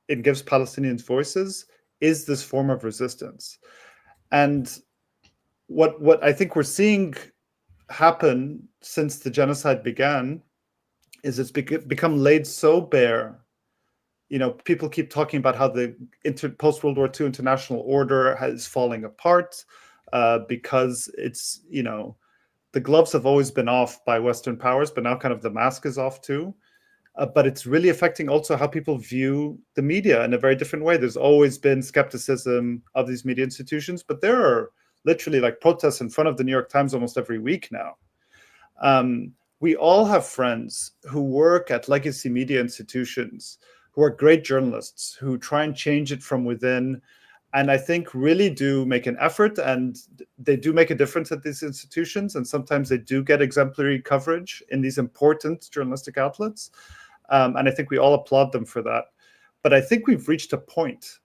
it gives Palestinians voices, is this form of resistance. And what I think we're seeing happen since the genocide began is it's become laid so bare. People keep talking about how the post-World War II international order is falling apart because it's, the gloves have always been off by Western powers, but now kind of the mask is off too. But it's really affecting also how people view the media in a very different way. There's always been skepticism of these media institutions, but there are literally like protests in front of the New York Times almost every week now. We all have friends who work at legacy media institutions who are great journalists, who try and change it from within, and I think really do make an effort, and they do make a difference at these institutions, and sometimes they do get exemplary coverage in these important journalistic outlets, and I think we all applaud them for that. But I think we've reached a point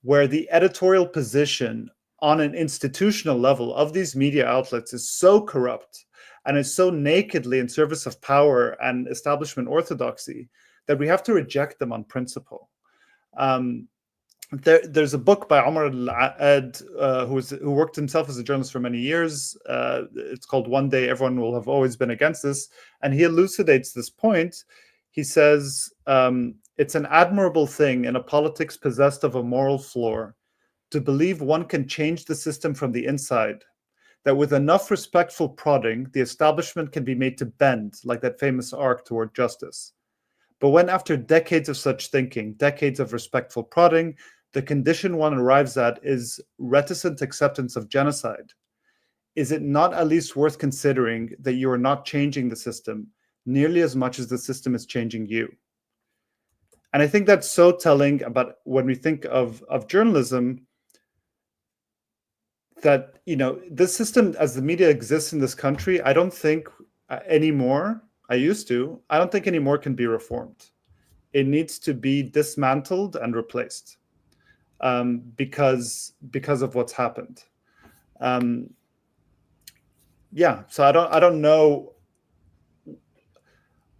where the editorial position on an institutional level of these media outlets is so corrupt and is so nakedly in service of power and establishment orthodoxy that we have to reject them on principle. there's a book by Omar al-Ad, who worked himself as a journalist for many years. It's called One Day Everyone Will Have Always Been Against This. And he elucidates this point. He says, it's an admirable thing in a politics possessed of a moral floor to believe one can change the system from the inside, that with enough respectful prodding, the establishment can be made to bend like that famous arc toward justice. But when after decades of such thinking, decades of respectful prodding, the condition one arrives at is reticent acceptance of genocide, is it not at least worth considering that you are not changing the system nearly as much as the system is changing you? And I think that's so telling about when we think of journalism, that, you know, this system as the media exists in this country, I don't think anymore, I used to, I don't think anymore can be reformed. It needs to be dismantled and replaced because of what's happened. Yeah, so I don't know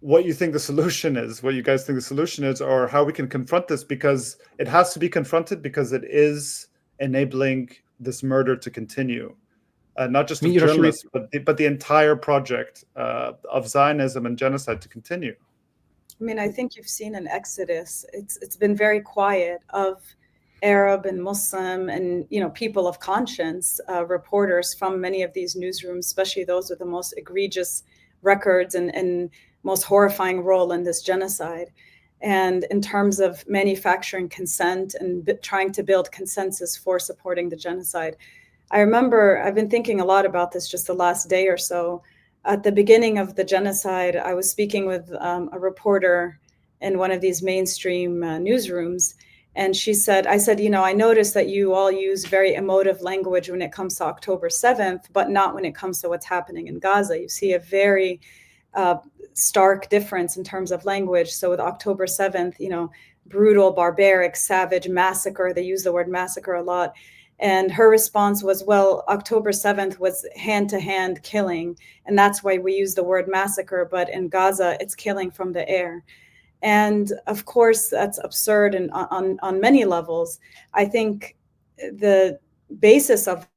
what you think the solution is, what you guys think the solution is, or how we can confront this, because it has to be confronted because it is enabling this murder to continue, not just of journalists, but the entire project of Zionism and genocide to continue. I mean, I think you've seen an exodus. It's been very quiet of Arab and Muslim and, you know, people of conscience, reporters from many of these newsrooms, especially those with the most egregious records and most horrifying role in this genocide. And in terms of manufacturing consent and trying to build consensus for supporting the genocide. I remember I've been thinking a lot about this just the last day or so. At the beginning of the genocide, I was speaking with a reporter in one of these mainstream newsrooms. And I said, you know, I noticed that you all use very emotive language when it comes to October 7th, but not when it comes to what's happening in Gaza. You see a very stark difference in terms of language. So with October 7th, you know, brutal, barbaric, savage massacre, they use the word massacre a lot. And her response was, well, October 7th was hand-to-hand killing, and that's why we use the word massacre, but in Gaza, it's killing from the air. And of course, that's absurd and on many levels. I think the basis of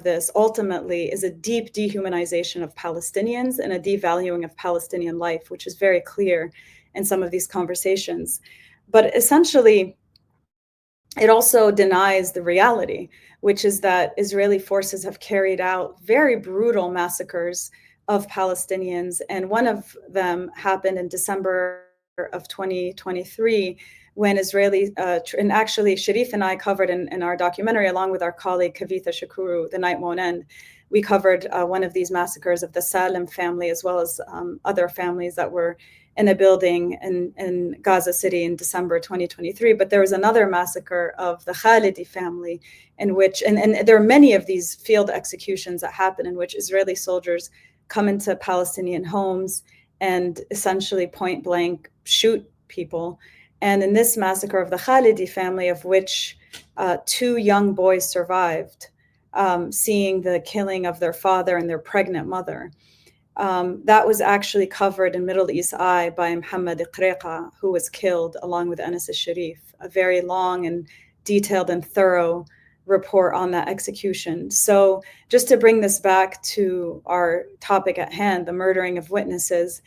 this ultimately is a deep dehumanization of Palestinians and a devaluing of Palestinian life, which is very clear in some of these conversations. But essentially, it also denies the reality, which is that Israeli forces have carried out very brutal massacres of Palestinians. And one of them happened in December of 2023, when Israeli, and actually Sharif and I covered in our documentary, along with our colleague Kavitha Shakuru, The Night Won't End, we covered one of these massacres of the Salem family, as well as other families that were in a building in Gaza City in December 2023. But there was another massacre of the Khalidi family, in which, and there are many of these field executions that happen in which Israeli soldiers come into Palestinian homes and essentially point blank shoot people. And in this massacre of the Khalidi family, of which 2 young boys survived, seeing the killing of their father and their pregnant mother. That was actually covered in Middle East Eye by Mohammed Iqriqa, who was killed along with Anas al-Sharif. A very long and detailed and thorough report on that execution. So just to bring this back to our topic at hand, the murdering of witnesses,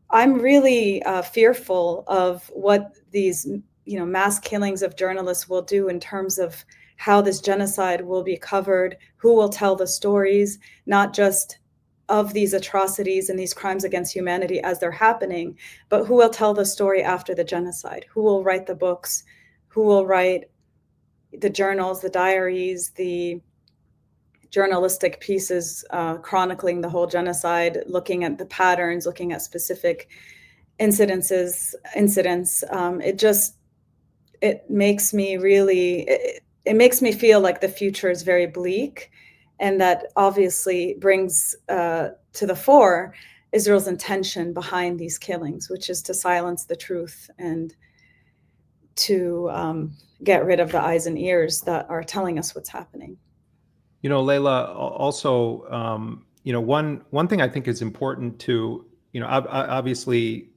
I'm really fearful of what these, you know, mass killings of journalists will do in terms of how this genocide will be covered, who will tell the stories, not just of these atrocities and these crimes against humanity as they're happening, but who will tell the story after the genocide, who will write the books, who will write the journals, the diaries, the journalistic pieces chronicling the whole genocide, looking at the patterns, looking at specific incidents. It makes me really, it makes me feel like the future is very bleak, and that obviously brings to the fore Israel's intention behind these killings, which is to silence the truth and to get rid of the eyes and ears that are telling us what's happening. You know, Laila, also, you know, one thing I think is important to, you know, obviously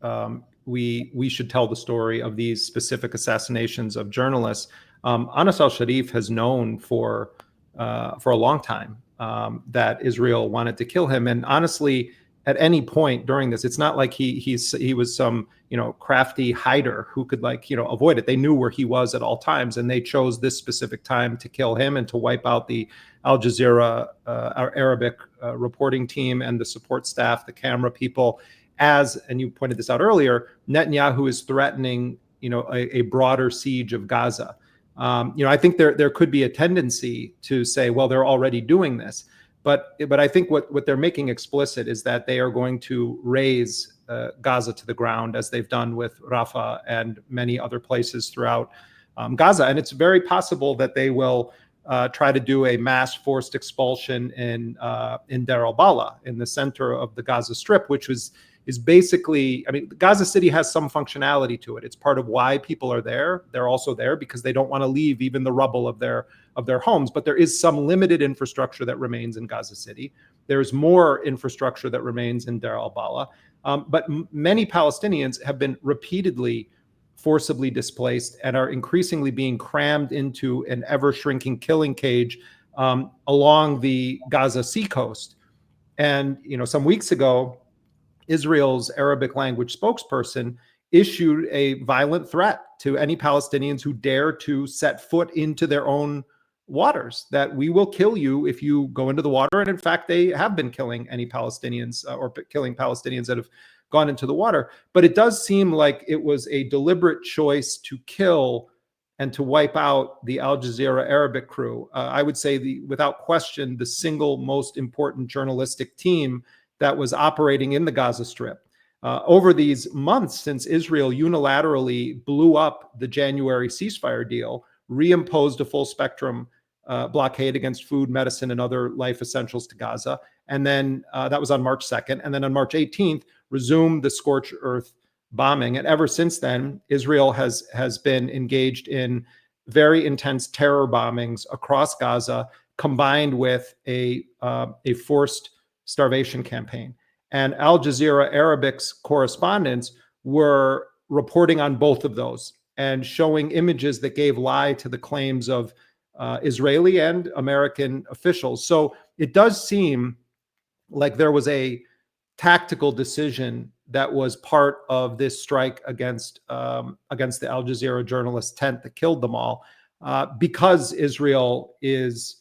we should tell the story of these specific assassinations of journalists. Anas al-Sharif has known for a long time that Israel wanted to kill him. And honestly, at any point during this, it's not like he was some crafty hider who could avoid it. They knew where he was at all times, and they chose this specific time to kill him and to wipe out the Al Jazeera our Arabic reporting team and the support staff, the camera people. And you pointed this out earlier, Netanyahu is threatening a broader siege of Gaza. I think there could be a tendency to say, well, they're already doing this. But I think what they're making explicit is that they are going to raise Gaza to the ground, as they've done with Rafah and many other places throughout Gaza. And it's very possible that they will try to do a mass forced expulsion in Deir al-Balah, in the center of the Gaza Strip, which is basically, Gaza City has some functionality to it. It's part of why people are there. They're also there because they don't want to leave even the rubble of their homes. But there is some limited infrastructure that remains in Gaza City. There's more infrastructure that remains in Deir al-Balah. But many Palestinians have been repeatedly forcibly displaced and are increasingly being crammed into an ever-shrinking killing cage along the Gaza seacoast. And some weeks ago, Israel's Arabic language spokesperson issued a violent threat to any Palestinians who dare to set foot into their own waters, that we will kill you if you go into the water. And in fact, they have been killing any Palestinians or killing Palestinians that have gone into the water. But it does seem like it was a deliberate choice to kill and to wipe out the Al Jazeera Arabic crew. I would say without question, the single most important journalistic team that was operating in the Gaza Strip. Over these months since Israel unilaterally blew up the January ceasefire deal, reimposed a full spectrum blockade against food, medicine, and other life essentials to Gaza. And then that was on March 2nd. And then on March 18th, resumed the scorched earth bombing. And ever since then, Israel has been engaged in very intense terror bombings across Gaza, combined with a forced starvation campaign. And Al Jazeera Arabic's correspondents were reporting on both of those and showing images that gave lie to the claims of Israeli and American officials. So it does seem like there was a tactical decision that was part of this strike against the Al Jazeera journalists' tent that killed them all, because Israel is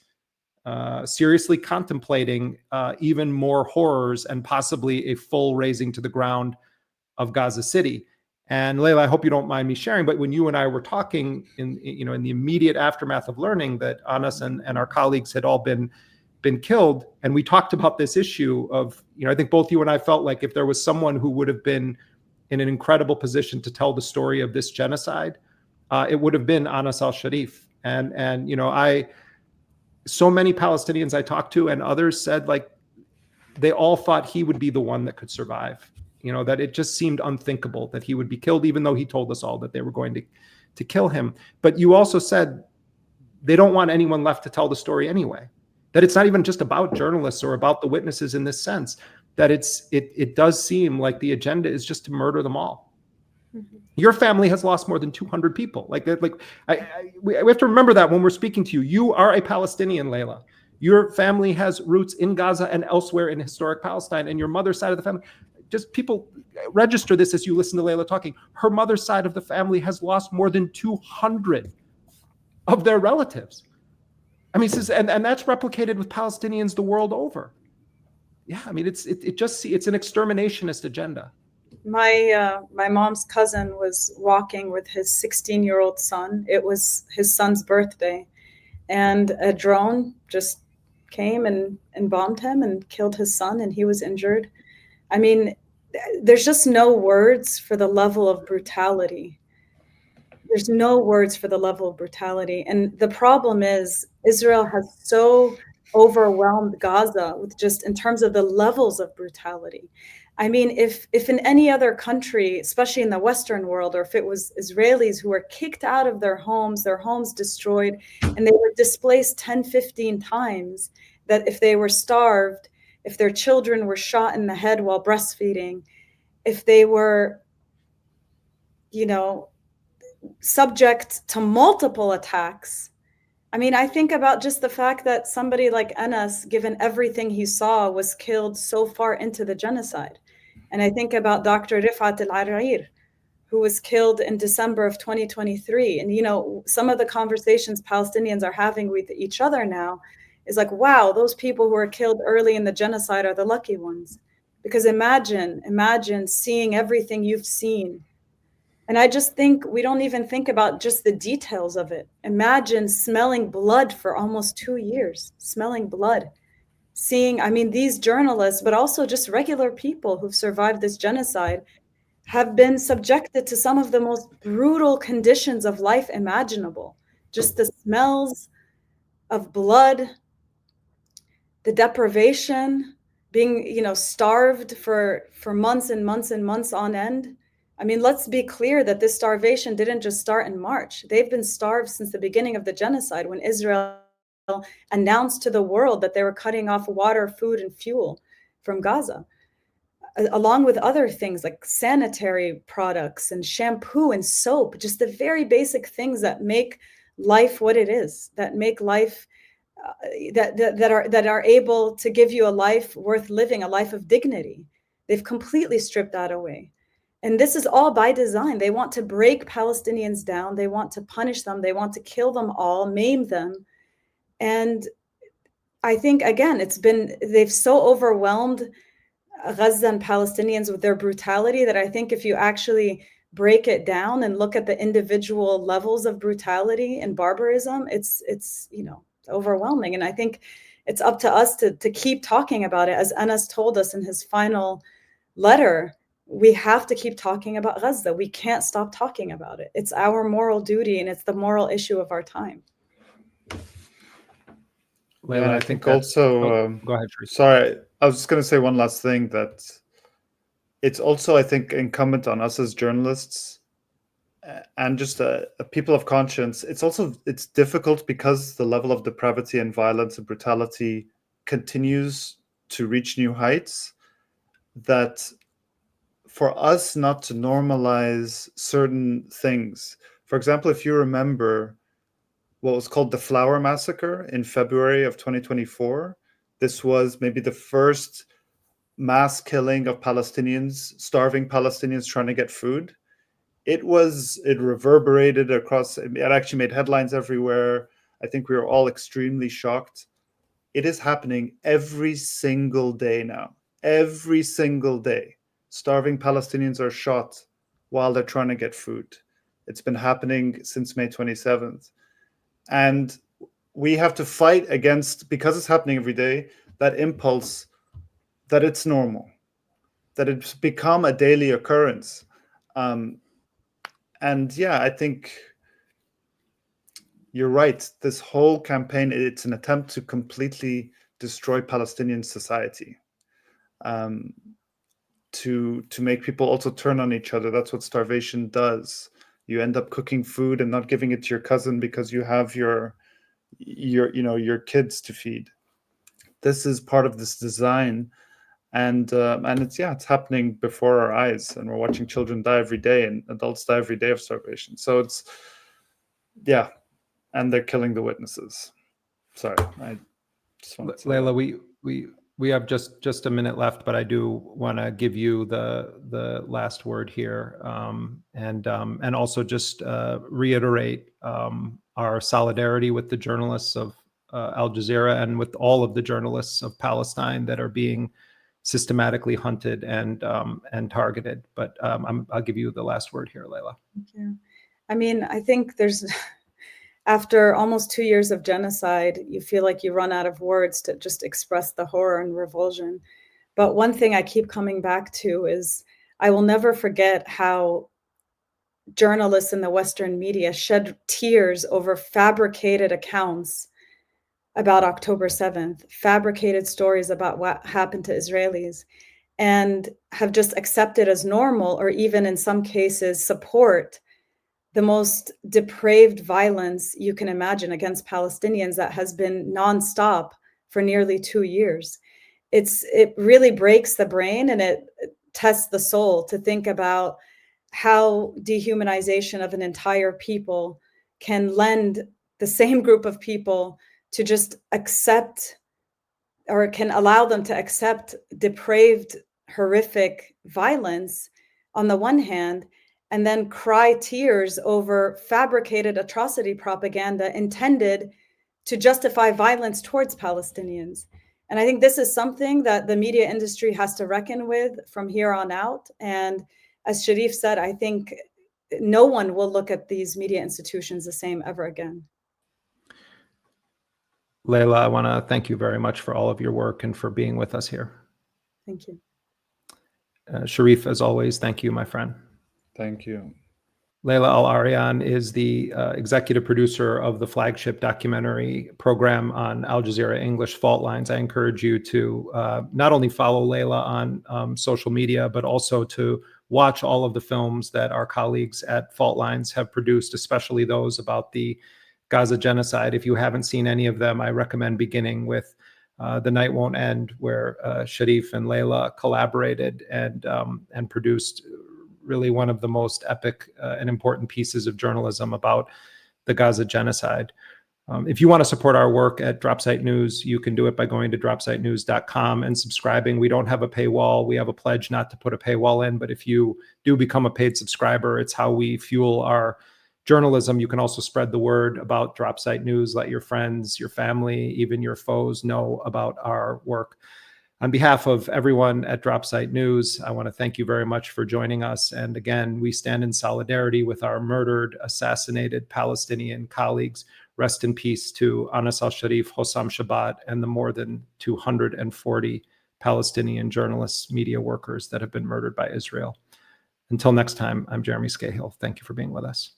seriously contemplating even more horrors and possibly a full razing to the ground of Gaza City. And Laila, I hope you don't mind me sharing, but when you and I were talking in the immediate aftermath of learning that Anas and our colleagues had all been killed, and we talked about this issue of, I think both you and I felt like if there was someone who would have been in an incredible position to tell the story of this genocide, it would have been Anas al-Sharif. And so many Palestinians I talked to and others said they all thought he would be the one that could survive, that it just seemed unthinkable that he would be killed, even though he told us all that they were going to kill him. But you also said they don't want anyone left to tell the story anyway, that it's not even just about journalists or about the witnesses in this sense, that it does seem like the agenda is just to murder them all. Mm-hmm. Your family has lost more than 200 people. We have to remember that when we're speaking to you. You are a Palestinian, Laila. Your family has roots in Gaza and elsewhere in historic Palestine, and your mother's side of the family. Just people register this as you listen to Laila talking. Her mother's side of the family has lost more than 200 of their relatives. And that's replicated with Palestinians the world over. Yeah, it's an exterminationist agenda. My mom's cousin was walking with his 16-year-old son. It was his son's birthday, and a drone just came and bombed him and killed his son, and he was injured. There's just no words for the level of brutality. There's no words for the level of brutality. And the problem is Israel has so overwhelmed Gaza with just in terms of the levels of brutality. If in any other country, especially in the Western world, or if it was Israelis who were kicked out of their homes destroyed, and they were displaced 10, 15 times, that if they were starved, if their children were shot in the head while breastfeeding, if they were, subject to multiple attacks. I mean, I think about just the fact that somebody like Anas, given everything he saw, was killed so far into the genocide. And I think about Dr. Rifat Al-Arian, who was killed in December of 2023. And, you know, some of the conversations Palestinians are having with each other now is like, wow, those people who were killed early in the genocide are the lucky ones. Because imagine seeing everything you've seen. And I just think we don't even think about just the details of it. Imagine smelling blood for almost 2 years, smelling blood, seeing, I mean, these journalists, but also just regular people who've survived this genocide have been subjected to some of the most brutal conditions of life imaginable. Just the smells of blood, the deprivation, being, you know, starved for months and months and months on end. I mean, let's be clear that this starvation didn't just start in March. They've been starved since the beginning of the genocide, when Israel announced to the world that they were cutting off water, food, and fuel from Gaza, along with other things like sanitary products and shampoo and soap, just the very basic things that make life what it is, that make life that are able to give you a life worth living, a life of dignity. They've completely stripped that away. And this is all by design. They want to break Palestinians down. They want to punish them. They want to kill them all, maim them. And I think, again, they've so overwhelmed Gaza and Palestinians with their brutality that I think if you actually break it down and look at the individual levels of brutality and barbarism, it's you know, overwhelming. And I think it's up to us to keep talking about it. As Anas told us in his final letter, we have to keep talking about Gaza. We can't stop talking about it. It's our moral duty, and it's the moral issue of our time. Laila, I think also, go ahead, Sharif. Sorry, I was just going to say one last thing, that it's also, I think, incumbent on us as journalists and just a people of conscience. It's difficult because the level of depravity and violence and brutality continues to reach new heights, that for us not to normalize certain things. For example, if you remember what was called the Flower Massacre in February of 2024, this was maybe the first mass killing of Palestinians, starving Palestinians trying to get food. It reverberated across, it actually made headlines everywhere. I think we were all extremely shocked. It is happening every single day now. Every single day. Starving Palestinians are shot while they're trying to get food. It's been happening since May 27th. And we have to fight against, because it's happening every day, that impulse that it's normal, that it's become a daily occurrence. And yeah, I think you're right. This whole campaign, it's an attempt to completely destroy Palestinian society, to make people also turn on each other. That's what starvation does. You end up cooking food and not giving it to your cousin because you have your kids to feed. This is part of this design, and it's happening before our eyes, and we're watching children die every day and adults die every day of starvation. So and they're killing the witnesses. Sorry, I just want to Laila, we have just a minute left, but I do want to give you the last word here, and also just reiterate our solidarity with the journalists of Al Jazeera and with all of the journalists of Palestine that are being systematically hunted and targeted. But I'll give you the last word here, Laila. Thank you. I mean, I think there's, after almost 2 years of genocide, you feel like you run out of words to just express the horror and revulsion. But one thing I keep coming back to is I will never forget how journalists in the Western media shed tears over fabricated accounts about October 7th, fabricated stories about what happened to Israelis, and have just accepted as normal, or even in some cases support the most depraved violence you can imagine against Palestinians that has been nonstop for nearly 2 years. It really breaks the brain, and it tests the soul to think about how dehumanization of an entire people can lend the same group of people to just accept, or can allow them to accept, depraved, horrific violence on the one hand, and then cry tears over fabricated atrocity propaganda intended to justify violence towards Palestinians. And I think this is something that the media industry has to reckon with from here on out. And as Sharif said, I think no one will look at these media institutions the same ever again. Laila, I want to thank you very much for all of your work and for being with us here. Thank you. Sharif, as always, thank you, my friend. Thank you. Laila Al-Arian is the executive producer of the flagship documentary program on Al Jazeera English Fault Lines. I encourage you to not only follow Laila on social media, but also to watch all of the films that our colleagues at Fault Lines have produced, especially those about the Gaza genocide. If you haven't seen any of them, I recommend beginning with The Night Won't End, where Sharif and Laila collaborated and produced really one of the most epic and important pieces of journalism about the Gaza genocide. If you want to support our work at Dropsite News, you can do it by going to dropsitenews.com and subscribing. We don't have a paywall. We have a pledge not to put a paywall in, but if you do become a paid subscriber, it's how we fuel our journalism. You can also spread the word about Dropsite News. Let your friends, your family, even your foes know about our work. On behalf of everyone at Dropsite News, I want to thank you very much for joining us. And again, we stand in solidarity with our murdered, assassinated Palestinian colleagues. Rest in peace to Anas al-Sharif, Hossam Shabat, and the more than 240 Palestinian journalists, media workers that have been murdered by Israel. Until next time, I'm Jeremy Scahill. Thank you for being with us.